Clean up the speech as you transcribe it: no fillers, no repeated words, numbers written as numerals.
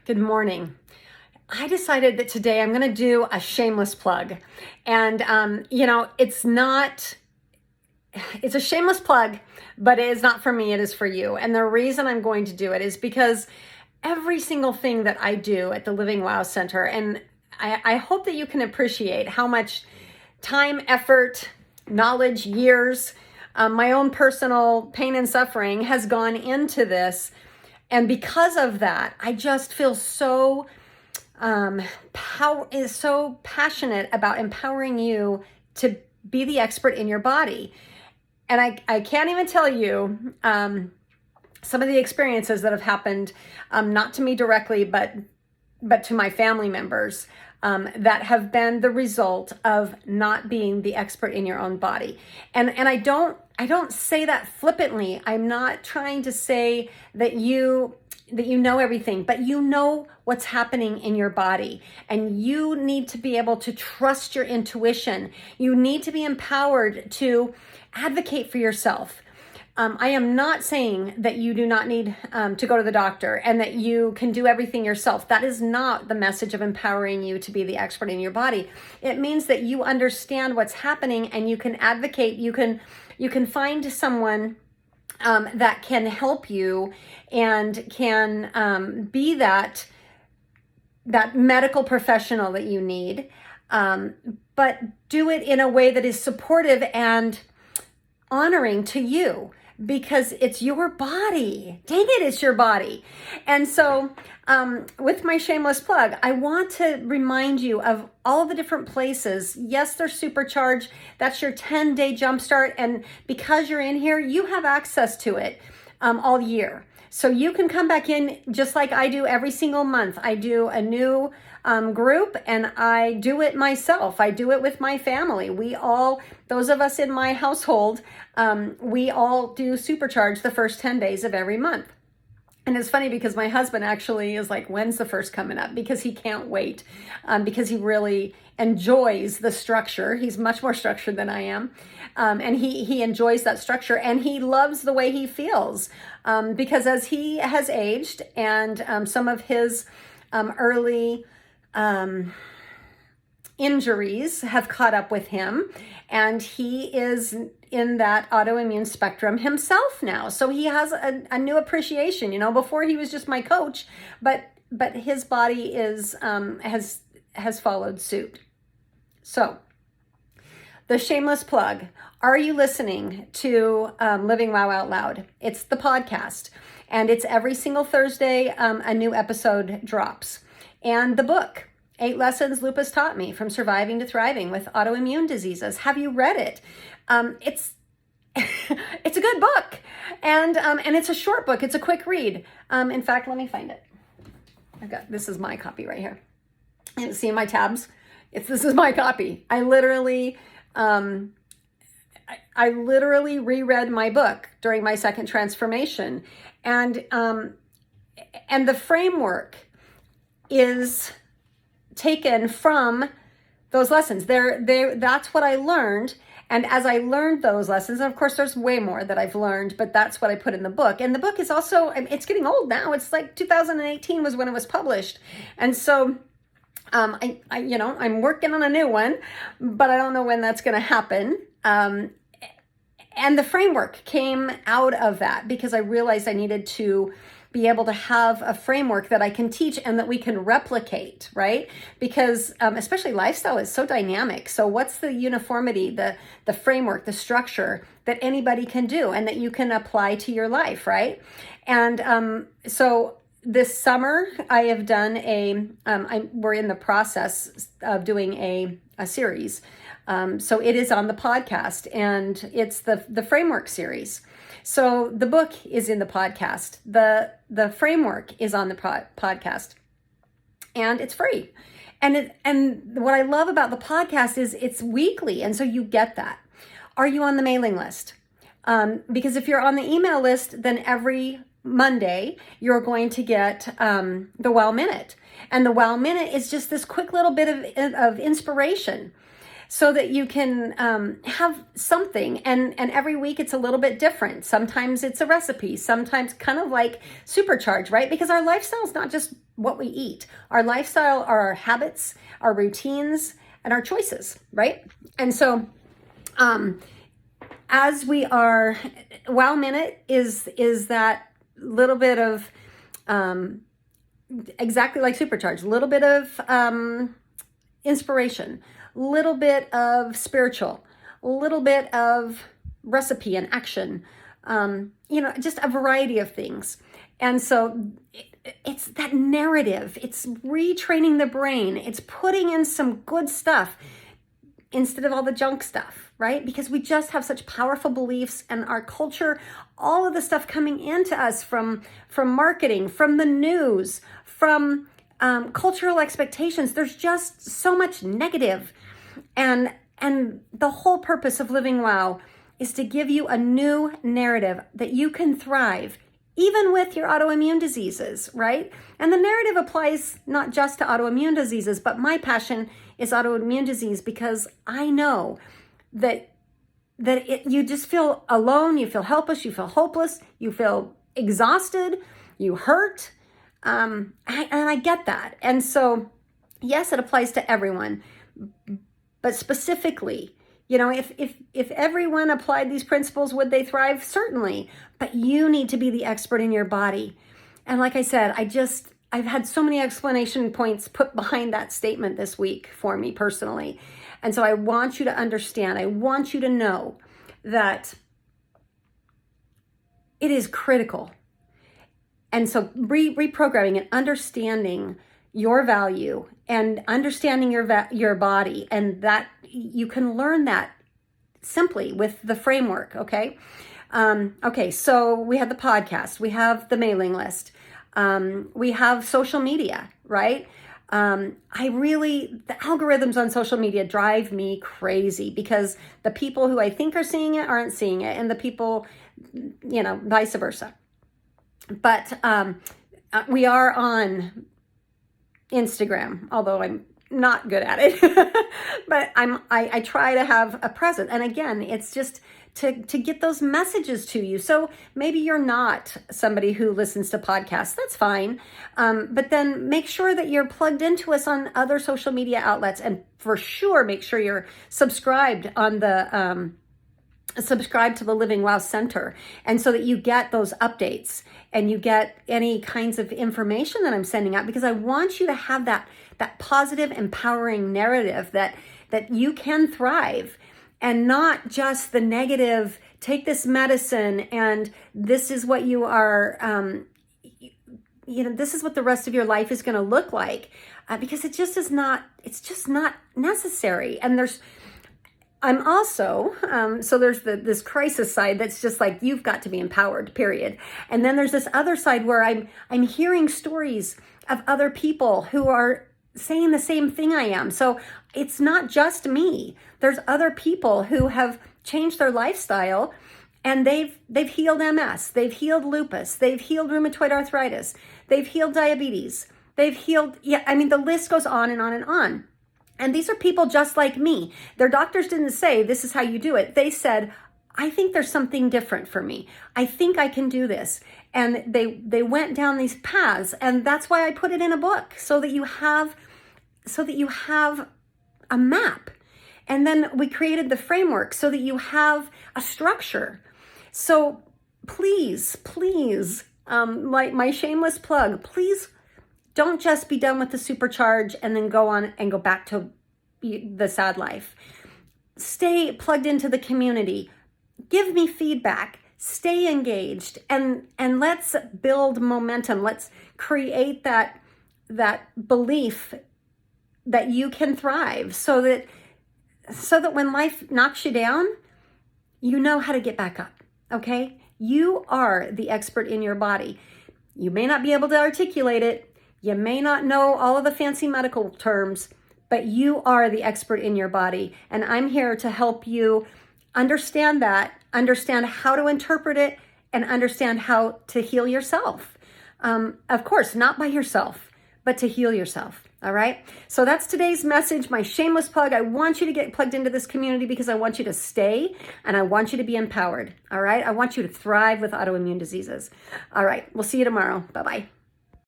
Good morning. I decided that today I'm going to do a shameless plug. And, it's a shameless plug, but it is not for me, it is for you. And the reason I'm going to do it is because every single thing that I do at the Living Wow Center, and I hope that you can appreciate how much time, effort, knowledge, years, my own personal pain and suffering has gone into this. And because of that, I just feel so so passionate about empowering you to be the expert in your body. And I can't even tell you some of the experiences that have happened, not to me directly, but to my family members, that have been the result of not being the expert in your own body. And I don't say that flippantly. I'm not trying to say that you know everything, but you know what's happening in your body, and you need to be able to trust your intuition. You need to be empowered to advocate for yourself. I am not saying that you do not need to go to the doctor and that you can do everything yourself. That is not the message of empowering you to be the expert in your body. It means that you understand what's happening and you can advocate. You can find someone that can help you and can be that medical professional that you need, but do it in a way that is supportive and honoring to you, because it's your body. Dang it, it's your body. And so with my shameless plug, I want to remind you of all the different places. Yes, they're supercharged. That's your 10-day jumpstart. And because you're in here, you have access to it all year. So you can come back in just like I do every single month. I do a new group, and I do it myself. I do it with my family. Those of us in my household, we all do supercharge the first 10 days of every month. And it's funny because my husband actually is like, when's the first coming up? Because he can't wait, because he really enjoys the structure. He's much more structured than I am. And he enjoys that structure, and he loves the way he feels, because as he has aged and some of his early injuries have caught up with him, and he is in that autoimmune spectrum himself now. So he has a new appreciation. Before he was just my coach, but his body is has followed suit. So the shameless plug. Are you listening to Living Wow Out Loud? It's the podcast, and it's every single Thursday a new episode drops. And the book, 8 Lessons Lupus Taught Me from Surviving to Thriving with Autoimmune Diseases. Have you read it? It's it's a good book, and it's a short book. It's a quick read. In fact, let me find it. This is my copy right here. You see my tabs? This is my copy. I literally reread my book during my second transformation, and the framework is taken from those lessons. That's what I learned. And as I learned those lessons, and of course there's way more that I've learned, but that's what I put in the book. And the book is also, it's getting old now. It's like 2018 was when it was published. And so I'm working on a new one, but I don't know when that's going to happen. And the framework came out of that because I realized I needed to be able to have a framework that I can teach and that we can replicate, right? Because especially lifestyle is so dynamic. So what's the uniformity, the framework, the structure that anybody can do and that you can apply to your life, right? And so this summer I have done we're in the process of doing a series. So it is on the podcast, and it's the framework series. So the book is in the podcast. The framework is on the podcast, and it's free. And what I love about the podcast is it's weekly, and so you get that. Are you on the mailing list? Because if you're on the email list, then every Monday you're going to get the Wow Minute, and the Wow Minute is just this quick little bit of inspiration. so that you can have something. And every week it's a little bit different. Sometimes it's a recipe, sometimes kind of like supercharge, right? Because our lifestyle is not just what we eat. Our lifestyle are our habits, our routines, and our choices, right? And so as we are, Wow Minute is that little bit of exactly like supercharge, a little bit of inspiration, a little bit of spiritual, a little bit of recipe and action, just a variety of things. And so it's that narrative, it's retraining the brain, it's putting in some good stuff instead of all the junk stuff, right? Because we just have such powerful beliefs, and our culture, all of the stuff coming into us from marketing, from the news, from cultural expectations, there's just so much negative. And the whole purpose of Living Wow is to give you a new narrative that you can thrive, even with your autoimmune diseases, right? And the narrative applies not just to autoimmune diseases, but my passion is autoimmune disease, because I know that you just feel alone, you feel helpless, you feel hopeless, you feel exhausted, you hurt, and I get that. And so, yes, it applies to everyone, but specifically, if everyone applied these principles, would they thrive? Certainly, but you need to be the expert in your body. And like I said, I've had so many explanation points put behind that statement this week for me personally. And so I want you to understand, I want you to know that it is critical. And so reprogramming and understanding your value and understanding your body, and that you can learn that simply with the framework, okay? Okay, so we have the podcast, we have the mailing list, we have social media, right? The algorithms on social media drive me crazy, because the people who I think are seeing it aren't seeing it, and the people, vice versa. But we are on Instagram, although I'm not good at it, but I try to have a presence. And again, it's just to get those messages to you. So maybe you're not somebody who listens to podcasts, that's fine. But then make sure that you're plugged into us on other social media outlets, and for sure, make sure you're subscribed on the, subscribe to the Living Wow Center, and so that you get those updates and you get any kinds of information that I'm sending out, because I want you to have that positive, empowering narrative that you can thrive, and not just the negative, take this medicine and this is what you are, this is what the rest of your life is going to look like, because it's just not necessary. And I'm also, so there's this crisis side that's just like, you've got to be empowered, period. And then there's this other side where I'm hearing stories of other people who are saying the same thing I am. So it's not just me. There's other people who have changed their lifestyle, and they've healed MS, they've healed lupus, they've healed rheumatoid arthritis, they've healed diabetes, they've healed, the list goes on and on and on. And these are people just like me. Their doctors didn't say, this is how you do it. They said, I think there's something different for me. I think I can do this. And they went down these paths. And that's why I put it in a book, so that you have a map. And then we created the framework so that you have a structure. So please, my shameless plug, please don't just be done with the supercharge and then go on and go back to the sad life. Stay plugged into the community. Give me feedback. Stay engaged, and let's build momentum. Let's create that belief that you can thrive, so that when life knocks you down, you know how to get back up. Okay? You are the expert in your body. You may not be able to articulate it. You may not know all of the fancy medical terms, but you are the expert in your body. And I'm here to help you understand that, understand how to interpret it, and understand how to heal yourself. Of course, not by yourself, but to heal yourself. All right. So that's today's message, my shameless plug. I want you to get plugged into this community because I want you to stay and I want you to be empowered. All right. I want you to thrive with autoimmune diseases. All right. We'll see you tomorrow. Bye-bye.